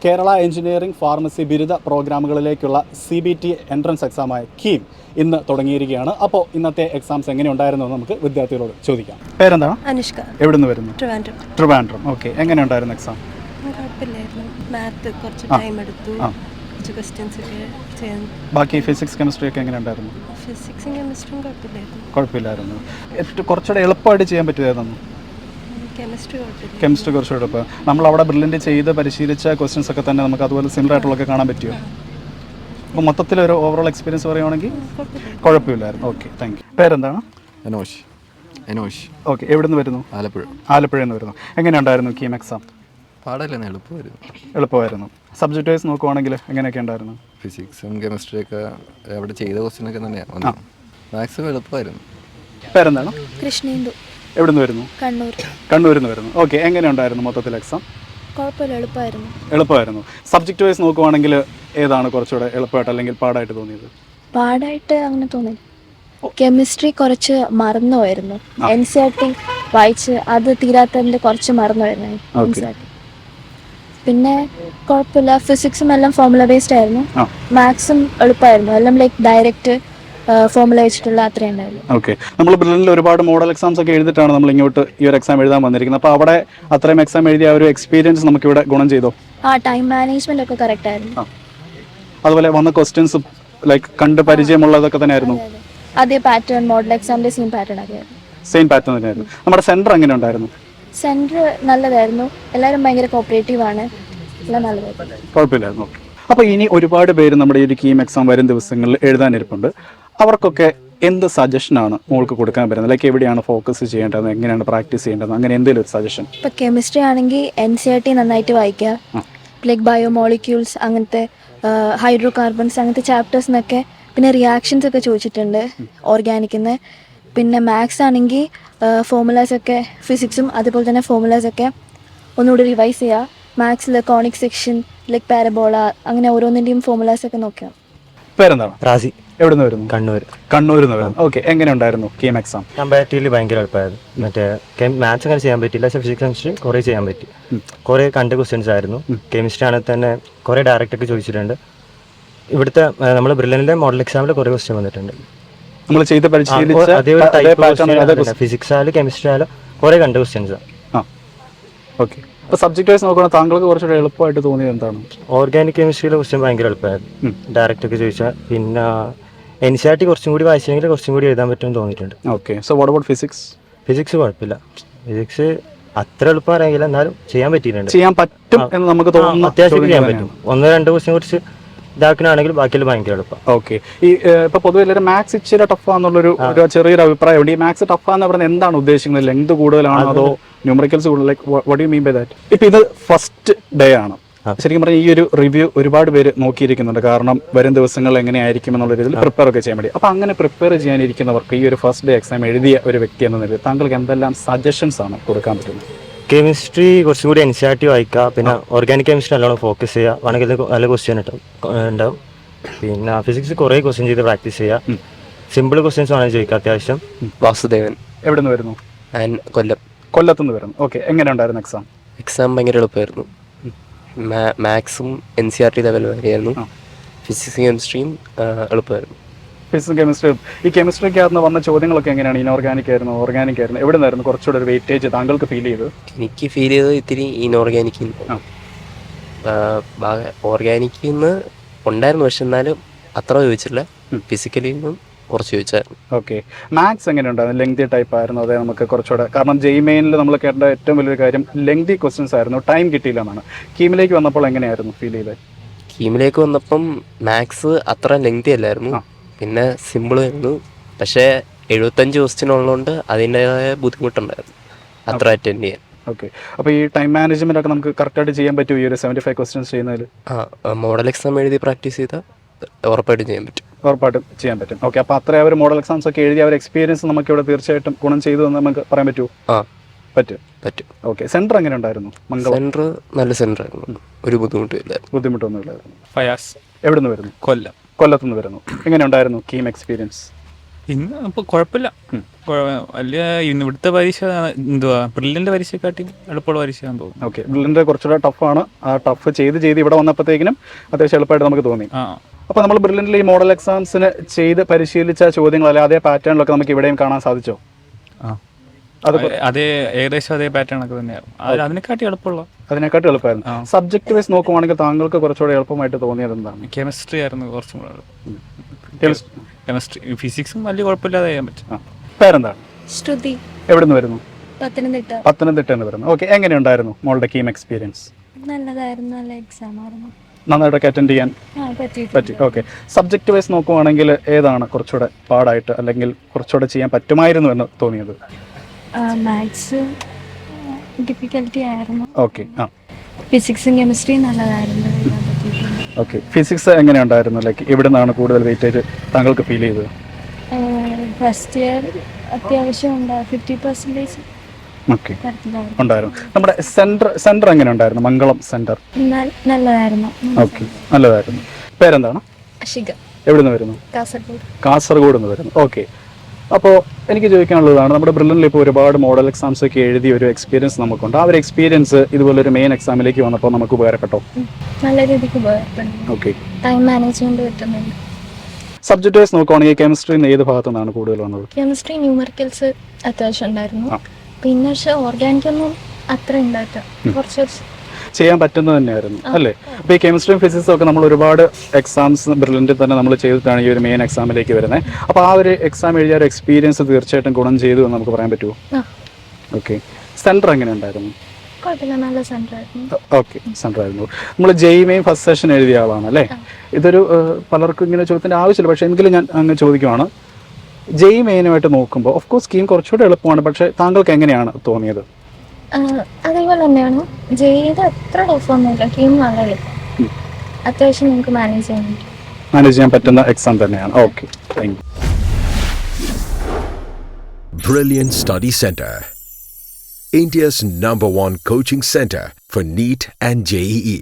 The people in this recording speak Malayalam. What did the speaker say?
കേരള എഞ്ചിനീയറിംഗ് ഫാർമസി ബിരുദ പ്രോഗ്രാമുകളിലേക്കുള്ള CBT എൻട്രൻസ് എക്സാമായ കീം ഇന്ന് തുടങ്ങിയിരിക്കുകയാണ്. അപ്പോൾ ഇന്നത്തെ എക്സാംസ് എങ്ങനെയുണ്ടായിരുന്നു എന്ന് നമുക്ക് വിദ്യാർത്ഥികളോട് ചോദിക്കാം. പേരെന്താണ്? അനുഷ്ക. എവിടെ നിന്ന് വരുന്നു? ട്രിവാൻഡ്രം. ഓക്കെ, എങ്ങനെയുണ്ടായിരുന്നു എക്സാം? കുഴപ്പമില്ലായിരുന്നു. മാത്ത് കുറച്ച് ടൈം എടുത്തു, കുറച്ച് ക്വസ്റ്റ്യൻസ് ഒക്കെ ചെയ്യാൻ. ബാക്കി ഫിസിക്സ് കെമിസ്ട്രി ഒക്കെ എങ്ങനെയുണ്ടായിരുന്നു? ഫിസിക്സും കെമിസ്ട്രിയും കുഴപ്പമില്ലായിരുന്നു. കുറച്ചുകൂടെ എളുപ്പമായിട്ട് ചെയ്യാൻ പറ്റിയതായിരുന്നു കെമിസ്ട്രി. കുറച്ചുകൂടെ എളുപ്പം. നമ്മളവിടെ ബ്രില്യൻ്റ് ചെയ്ത് പരിശീലിച്ച ക്വസ്റ്റ്യൻസ് ഒക്കെ തന്നെ നമുക്ക് അതുപോലെ സിമിലർ ആയിട്ടുള്ളതൊക്കെ കാണാൻ പറ്റുമോ? അപ്പോൾ മൊത്തത്തിലൊരു ഓവറോൾ എക്സ്പീരിയൻസ് പറയുകയാണെങ്കിൽ കുഴപ്പമില്ലായിരുന്നു. Okay, thank you. പേരെന്താണ്? എനോഷ്. ഓക്കെ, എവിടെ നിന്ന് വരുന്നു? ആലപ്പുഴയിൽ നിന്ന് വരുന്നു. എങ്ങനെയുണ്ടായിരുന്നു കീം എക്സാം? പാടല്ലേ, എളുപ്പമായിരുന്നു. സബ്ജക്റ്റ് വൈസ് നോക്കുവാണെങ്കിൽ എങ്ങനെയൊക്കെ ഉണ്ടായിരുന്നു? ഫിസിക്സും കെമിസ്ട്രിയൊക്കെ അവിടെ ചെയ്ത ക്വസ്റ്റ്യനൊക്കെ തന്നെയാണ്. മാത്സും എളുപ്പമായിരുന്നു. പേരെന്താണ്? കൃഷ്ണേന്ദു. എവിടെ നിന്ന് വരുന്നു? കണ്ണൂരിൽ നിന്ന് വരുന്നു. ഓക്കെ, എങ്ങനെയുണ്ടായിരുന്നു മൊത്തത്തിൽ എക്സാം? കുഴപ്പമില്ല, എളുപ്പമായിരുന്നു. സബ്ജക്റ്റ് വൈസ് നോക്കുവാണെങ്കിൽ ഏതാണ് കുറച്ചുകൂടെ എളുപ്പമായിട്ട് അല്ലെങ്കിൽ പാടായിട്ട് തോന്നിയത്? പാടായിട്ട് അങ്ങനെ തോന്നി. കെമിസ്ട്രി കുറച്ച് മറന്നുപോയിരുന്നു. NCERT വായിച്ച് അത് തീരാത്തതിന്റെ കുറച്ച് മറന്നുപോയിരുന്നു NCERT. പിന്നെ കുഴപ്പമില്ല. ഫിസിക്സും എല്ലാം ഫോർമുല ബേസ്ഡ് ആയിരുന്നു. മാത്സും എളുപ്പമായിരുന്നു. എല്ലാം ലൈക്ക് ഡയറക്റ്റ് ഫോർമുല വെച്ചിട്ടുള്ള അത്രയും ഉണ്ടായിരുന്നു. ഓക്കെ, നമ്മൾ ബ്രില്യനിൽ ഒരുപാട് മോഡൽ എക്സാംസ് ഒക്കെ എഴുതിയിട്ടാണ് നമ്മൾ ഇങ്ങോട്ട് ഈ ഒരു എക്സാം എഴുതാൻ വന്നിരിക്കുന്നത്. അപ്പോൾ അവിടെ അത്രയും എക്സാം എഴുതിയ ഒരു എക്സ്പീരിയൻസ് നമുക്ക് ഇവിടെ ഗുണം ചെയ്തോ? ടൈം മാനേജ്മെന്റ് ഒക്കെ കറക്റ്റ് ആയിരുന്നു. അതുപോലെ വന്ന ക്വസ്റ്റ്യൻസ് ലൈക്ക് കണ്ട് പരിചയമുള്ളതൊക്കെ തന്നെ ആയിരുന്നു. അതേ പാറ്റേൺ, മോഡൽ എക്സാമിന്റെ സെയിം പാറ്റേൺ ആയിരുന്നു. സെയിം പാറ്റേൺ തന്നെയായിരുന്നു. നമ്മുടെ സെന്റർ എങ്ങനെ ഉണ്ടായിരുന്നു? സെന്റർ നല്ലതായിരുന്നു. എല്ലാവരും ഭയങ്കര കോപ്പറേറ്റീവ് ആണ്. എല്ലാം നല്ലതായിരുന്നു. കുഴപ്പമില്ലായിരുന്നു. അപ്പോൾ ഇനി ഒരുപാട് പേര് നമ്മുടെ ഈ ഒരു കീം എക്സാം വരും ദിവസങ്ങളിൽ എഴുതാനിരിപ്പുണ്ട്. അവർക്കൊക്കെ എന്ത് സജഷനാണ് മോൾക്ക് കൊടുക്കാൻ പറ്റുന്നത്? ലൈക്ക് എവിടെയാണ് ഫോക്കസ് ചെയ്യേണ്ടത്, എങ്ങനെയാണ് പ്രാക്ടീസ് ചെയ്യേണ്ടത്, അങ്ങനെ എന്തെങ്കിലും ഒരു സജഷൻ? ഇപ്പോൾ കെമിസ്ട്രി ആണെങ്കിൽ NCERT നന്നായിട്ട് വായിക്കുക. ലൈക്ക് ബയോമോളിക്യൂൾസ്, അങ്ങനത്തെ ഹൈഡ്രോ കാർബൺസ്, അങ്ങനത്തെ ചാപ്റ്റേഴ്സിനൊക്കെ. പിന്നെ റിയാക്ഷൻസ് ഒക്കെ ചോദിച്ചിട്ടുണ്ട് ഓർഗാനിക്കിന്ന്. പിന്നെ മാത്സ് ആണെങ്കിൽ ഫോർമുലാസ് ഒക്കെ, ഫിസിക്സും അതുപോലെ തന്നെ ഫോർമുലാസ് ഒക്കെ ഒന്നുകൂടി റിവൈസ് ചെയ്യുക. മാത്സിൽ കോണിക് സെക്ഷൻ, ലൈക്ക് പാരബോള, അങ്ങനെ ഓരോന്നിൻ്റെയും ഫോർമുലാസ് ഒക്കെ നോക്കുക. പേരെന്താണ്? റാസി. എവിടെ നിന്ന് വരുന്നു? കണ്ണൂരിൽ നിന്ന് വരുന്നു. ഓക്കെ, എങ്ങനെ ഉണ്ടായിരുന്നു കീം എക്സാം? കമ്പാരിറ്റീവ്ലി ഭയങ്കര എളുപ്പമായിരുന്നു. മറ്റേ മാത്സ് അങ്ങനെ ചെയ്യാൻ പറ്റില്ല, പക്ഷേ ഫിസിക്സ് കെമിസ്ട്രി കുറേ ചെയ്യാൻ പറ്റി. കുറേ കണ്ട ക്വസ്റ്റ്യൻസ് ആയിരുന്നു. കെമിസ്ട്രി ആണെങ്കിൽ തന്നെ കുറേ ഡയറക്റ്റ് ഒക്കെ ചോദിച്ചിട്ടുണ്ട്. ഇവിടുത്തെ നമ്മൾ ബ്രില്യനിലെ മോഡൽ എക്സാമിൽ കുറേ ക്വസ്റ്റ്യൻ വന്നിട്ടുണ്ട്. നമ്മൾ ചെയ്ത് പരിശീലിച്ച അതേ ഫിസിക്സ് ആയാലും കെമിസ്ട്രി ആയാലും കുറേ കണ്ട ക്വസ്റ്റ്യൻസ്. ഓക്കെ, അപ്പോൾ സബ്ജക്റ്റ് വൈസ് നോക്കുകയാണെങ്കിൽ താങ്കൾക്ക് കുറച്ചുകൂടെ എളുപ്പമായിട്ട് തോന്നിയത് എന്താണ്? ഓർഗാനിക് കെമിസ്ട്രിയിലെ ക്വസ്റ്റ്യൻ ഭയങ്കര എളുപ്പമായിരുന്നു, ഡയറക്റ്റ് ഒക്കെ ചോദിച്ചാൽ. പിന്നെ NCERT കുറച്ചും കൂടി വായിച്ചെങ്കിൽ കുറച്ചും കൂടി എഴുതാൻ പറ്റുമെന്ന് തോന്നിയിട്ടുണ്ട്. Okay, so what about physics? Physics കുഴപ്പമില്ല. ഫിസിക്സ് അത്ര എളുപ്പം അറിയില്ല, എന്നാലും ചെയ്യാൻ പറ്റിയിട്ടുണ്ട്. ചെയ്യാൻ പറ്റും എന്ന് നമുക്ക് തോന്നുന്നു. അത്യാവശ്യം ചെയ്യാൻ പറ്റും. 1-2 ക്വസ്റ്റ്യൻ കുറച്ച് ഇതാക്കണമെങ്കിൽ ബാക്കിയെല്ലാം ഭയങ്കര എളുപ്പം. ഓക്കെ, ഈ ഇപ്പോൾ പൊതുവെ എല്ലാവരും മാത്സ് ഇച്ചിരി ടഫാന്നുള്ളൊരു ചെറിയൊരു അഭിപ്രായമുണ്ട്. ഈ മാത്സ് ടഫാന്ന് പറയുന്നത് എന്താണ് ഉദ്ദേശിക്കുന്നത്? ലെങ്ത് കൂടുതലാണോ അതോ ന്യൂമറിക്കൽസ് കൂടുതൽ? Like what you mean by that? ഇപ്പം ഇത് ഫസ്റ്റ് ഡേ ആണ്. ശരിക്കും പറഞ്ഞാൽ ഈ ഒരു റിവ്യൂ ഒരുപാട് പേര് നോക്കിയിരിക്കുന്നുണ്ട്. കാരണം വരും ദിവസങ്ങൾ എങ്ങനെയായിരിക്കും എന്നുള്ള രീതിയിൽ പ്രിപ്പയർ ഒക്കെ ചെയ്യാൻ വേണ്ടി. അപ്പോൾ അങ്ങനെ പ്രിപ്പയർ ചെയ്യാനിരിക്കുന്നവർക്ക് ഈ ഒരു ഫസ്റ്റ് ഡേ എക്സാം എഴുതിയ ഒരു വ്യക്തി എന്ന നിലയിൽ താങ്കൾക്ക് എന്തെല്ലാം സജഷൻസ് ആണ് കൊടുക്കാൻ പറ്റുന്നത്? കെമിസ്ട്രി കുറച്ചും കൂടി NCERT വായിക്കുക. പിന്നെ ഓർഗാനിക് കെമിസ്ട്രി നല്ലോണം ഫോക്കസ് ചെയ്യുക. വേണമെങ്കിൽ നല്ല ക്വസ്റ്റ്യൻ ഉണ്ടാവും. പിന്നെ ഫിസിക്സ് കുറേ ക്വസ്റ്റ്യൻ ചെയ്ത് പ്രാക്ടീസ് ചെയ്യുക. സിമ്പിൾ ക്വസ്റ്റ്യൻസ് വേണമെങ്കിൽ ചോദിക്കുക അത്യാവശ്യം. വാസുദേവൻ. എവിടെ നിന്ന് വരുന്നു? കൊല്ലത്തുനിന്ന് വരുന്നു. ഓക്കെ, എങ്ങനെ ഉണ്ടായിരുന്നു എക്സാം? എക്സാം ഭയങ്കര എളുപ്പമായിരുന്നു. മാത്സും NCERT ലെവൽ വരെയായിരുന്നു. ഫിസിക്സും കെമിസ്ട്രിയും എളുപ്പമായിരുന്നു. Physics chemistry. ഈ കെമിസ്ട്രിക്കകത്ത് വന്ന ചോദ്യങ്ങളൊക്കെ എങ്ങനെയാണ്? ഇനോർഗാനിക് ആയിരുന്നു, ഓർഗാനിക് ആയിരുന്നു, എവിടെ നിന്നായിരുന്നു കുറച്ചുകൂടെ ഒരു വെയിറ്റേജ് താങ്കൾക്ക് ഫീൽ ചെയ്തത്? എനിക്ക് ഫീൽ ചെയ്തത് ഇത്തിരി ഇനോർഗാനിക്കിൽ ഓർഗാനിക്കിൽ നിന്ന് ഉണ്ടായിരുന്നു, പക്ഷെ എന്നാലും അത്ര ചോദിച്ചില്ല. ഫിസിക്കലിൽ നിന്നും കുറച്ച് ചോദിച്ചായിരുന്നു. ഓക്കെ, മാത്സ് എങ്ങനെ ഉണ്ടായിരുന്നു? ലെങ്തി ടൈപ്പ് ആയിരുന്നു അതേ നമുക്ക് കുറച്ചുകൂടെ? കാരണം JEE നമ്മൾ കേട്ട ഏറ്റവും വലിയൊരു കാര്യം ലെങ്തി ക്വസ്റ്റ്യൻസ് ആയിരുന്നു, ടൈം കിട്ടിയില്ല എന്നാണ്. കീമിലേക്ക് വന്നപ്പോൾ എങ്ങനെയായിരുന്നു ഫീൽ ചെയ്തത്? കീമിലേക്ക് വന്നപ്പം മാത്സ് അത്ര ലെങ്തി അല്ലായിരുന്നു, പിന്നെ സിമ്പിൾ ആയിരുന്നു. പക്ഷേ 75 ക്വസ്റ്റ്യൻ ഉള്ളതുകൊണ്ട് അതിൻ്റെതായ ബുദ്ധിമുട്ടുണ്ടായിരുന്നു അത്ര അറ്റൻഡ് ചെയ്യാൻ. ഓക്കെ, അപ്പോൾ ഈ ടൈം മാനേജ്മെന്റ് ഒക്കെ നമുക്ക് കറക്റ്റായിട്ട് ചെയ്യാൻ പറ്റും ഈ ഒരു 75 ക്വസ്റ്റ്യൻസ് ചെയ്യുന്നതിൽ? മോഡൽ എക്സാം എഴുതി പ്രാക്ടീസ് ചെയ്താൽ ഉറപ്പായിട്ടും ചെയ്യാൻ പറ്റും. ഓക്കെ, അപ്പോൾ അത്ര അവർ മോഡൽ എക്സാംസ് ഒക്കെ എഴുതി അവർ എക്സ്പീരിയൻസ് നമുക്ക് ഇവിടെ തീർച്ചയായിട്ടും ഗുണം ചെയ്തു എന്ന് നമുക്ക് പറയാൻ പറ്റുമോ? പറ്റും. ഓക്കെ, സെന്റർ എങ്ങനെ ഉണ്ടായിരുന്നു? സെന്റർ നല്ല സെന്റർ ആയിരുന്നു, ഒരു ബുദ്ധിമുട്ടൊന്നുമില്ലായിരുന്നു. ഫയാസ്. എവിടെ നിന്ന് വരുന്നു? കൊല്ലം. കൊല്ലത്തുനിന്ന് വരുന്നു. എങ്ങനെ ഉണ്ടായിരുന്നു കീം എക്സ്പീരിയൻസ്? ഇന്ന് ഇപ്പോൾ കുഴപ്പമില്ല. വലിയ ഇന്ന് ഇവിടുത്തെ പരീക്ഷ എന്തുവാ ബ്രില്യൻ്റ് പരീക്ഷയെക്കാട്ടി എളുപ്പമുള്ള പരീക്ഷയാണെന്ന് തോന്നുന്നു. ഓക്കെ, ബ്രില്ലിൻ്റെ കുറച്ചുകൂടെ ടഫാണ്. ആ ടഫ് ചെയ്ത് ഇവിടെ വന്നപ്പോഴത്തേക്കിനും അത്യാവശ്യം എളുപ്പമായിട്ട് നമുക്ക് തോന്നി. അപ്പോൾ നമ്മൾ ബ്രില്ലിൻ്റിൽ ഈ മോഡൽ എക്സാംസിന് ചെയ്ത് പരിശീലിച്ച ചോദ്യങ്ങൾ അല്ലെ അതേ പാറ്റേണിലൊക്കെ നമുക്ക് ഇവിടെയും കാണാൻ സാധിച്ചോ? അതേ ഏകദേശം അതേ പാറ്റേൺ ഒക്കെ തന്നെയാണ്. അതിനെക്കാട്ടി എളുപ്പമായിരുന്നു. സബ്ജക്ട് വൈസ് നോക്കുവാണെങ്കിൽ താങ്കൾക്ക് കുറച്ചുകൂടെ എളുപ്പമായിട്ട് തോന്നിയത് എന്താണ്? കെമിസ്ട്രി ആയിരുന്നു കുറച്ചും കൂടെ. കെമിസ്ട്രി, ഫിസിക്സും വലിയ കുഴപ്പമില്ലാതെ ചെയ്യാൻ പറ്റും. പേരെന്താണ്? ശ്രുതി. എവിടെ നിന്ന് വരുന്നു? പത്തനംതിട്ട. പത്തനംതിട്ട വരുന്നു. ഓക്കെ, എങ്ങനെയുണ്ടായിരുന്നു മോളുടെ കീം എക്സ്പീരിയൻസ്? നല്ലതായിരുന്നു, നല്ല എക്സാം ആയിരുന്നു, നന്നായിട്ടൊക്കെ അറ്റൻഡ് ചെയ്യാൻ പറ്റി. ഓക്കെ, സബ്ജക്ട് വൈസ് നോക്കുവാണെങ്കിൽ ഏതാണ് കുറച്ചുകൂടെ പാടായിട്ട് അല്ലെങ്കിൽ കുറച്ചുകൂടെ ചെയ്യാൻ പറ്റുമായിരുന്നു എന്ന് തോന്നിയത്? മാത്സ് ഡിഫിക്കൽട്ടി ആയിരുന്നു. ഓക്കെ, ഫിസിക്സും കെമിസ്ട്രിയും നല്ലതായിരുന്നു. ഓക്കെ, ഫിസിക്സ് എങ്ങനെയുണ്ടായിരുന്നു? ലൈക്ക് എവിടെ നിന്നാണ് കൂടുതൽ വെയിറ്റേജ് താങ്കൾക്ക് ഫീൽ ചെയ്തത്? ഫസ്റ്റ് ഇയർ അത്യാവശ്യം 50% ഓക്കെ ഉണ്ടായിരുന്നു. നമ്മുടെ സെന്റർ എങ്ങനെ ഉണ്ടായിരുന്നു? മംഗളം സെന്റർ നല്ലതായിരുന്നു. ഓക്കെ, നല്ലതായിരുന്നു. പേരെന്താണ്? അഷിക. എവിടെ നിന്ന് വരുന്നു? കാസർഗോഡ് നിന്ന് വരുന്നു. ഓക്കെ, അപ്പോൾ എനിക്ക് ചോദിക്കാനുള്ളതാണ്, നമ്മുടെ ബ്രില്ലിൽ ഇപ്പോൾ ഒരുപാട് മോഡൽ എക്സാംസ് ഒക്കെ എഴുതിയ ഒരു എക്സ്പീരിയൻസ് നമുക്കുണ്ട്. ആ ഒരു എക്സ്പീരിയൻസ് ഇതുപോലൊരു മെയിൻ എക്സാമിലേക്ക് വന്നപ്പോൾ നമുക്ക് ഉപകാരപ്പെട്ടോ? നല്ല രീതിക്ക് ഉപകാരപ്പെട്ടു. ഓക്കെ, ടൈം മാനേജ്മെന്റ് പറ്റുന്നുണ്ട്. സബ്ജക്ട് വൈസ് നോക്കുവാണെങ്കിൽ കെമിസ്ട്രി ഏത് ഭാഗത്തു നിന്നാണ് കൂടുതൽ വന്നത്? കെമിസ്ട്രി ന്യൂമറിക്കൽസ് അത്യാവശ്യം ഉണ്ടായിരുന്നു. പിന്നെ പക്ഷേ ഓർഗാനിക് ഒന്നും അത്ര ഉണ്ടായിട്ടില്ല, കുറച്ച് ചെയ്യാൻ പറ്റുന്നത് തന്നെയായിരുന്നു അല്ലേ? അപ്പോൾ ഈ കെമിസ്ട്രിയും ഫിസിക്സും ഒക്കെ നമ്മൾ ഒരുപാട് എക്സാംസ് ബ്രില്ലിൻ്റെ തന്നെ നമ്മൾ ചെയ്തിട്ടാണ് ഈ ഒരു മെയിൻ എക്സാമിലേക്ക് വരുന്നത്. അപ്പോൾ ആ ഒരു എക്സാം എഴുതിയ ഒരു എക്സ്പീരിയൻസ് തീർച്ചയായിട്ടും ഗുണം ചെയ്തു എന്ന് നമുക്ക് പറയാൻ പറ്റുമോ? ഓക്കെ, സെൻറ്റർ എങ്ങനെ ഉണ്ടായിരുന്നു? കുഴപ്പമില്ല, നല്ല സെൻറ്റർ ആയിരുന്നു. ഓക്കെ, സെൻറ്റർ ആയിരുന്നു. നമ്മൾ ജെയിമെയും ഫസ്റ്റ് സെഷൻ എഴുതിയ ആളാണ് അല്ലേ? ഇതൊരു പലർക്കും ഇങ്ങനെ ചോദ്യത്തിൻ്റെ ആവശ്യമില്ല, പക്ഷേ എങ്കിലും ഞാൻ അങ്ങ് ചോദിക്കുവാണ്, ജെയ് മെയിനുമായിട്ട് നോക്കുമ്പോൾ ഓഫ് കോഴ്സ് സ്കീം കുറച്ചുകൂടെ എളുപ്പമാണ്, പക്ഷേ താങ്കൾക്ക് എങ്ങനെയാണ് തോന്നിയത്? അതേപോലെ തന്നെയാണ്. ജെയ്ത് അത്ര ടഫൊന്നുമില്ല, കീം നല്ല എളുപ്പം, അത്യാവശ്യം നിങ്ങൾക്ക് മാനേജ് ചെയ്യാൻ പറ്റുന്ന എക്സാം തന്നെയാണ്. Okay, thank you. Brilliant Study Center, India's #1 coaching center for NEET and JEE.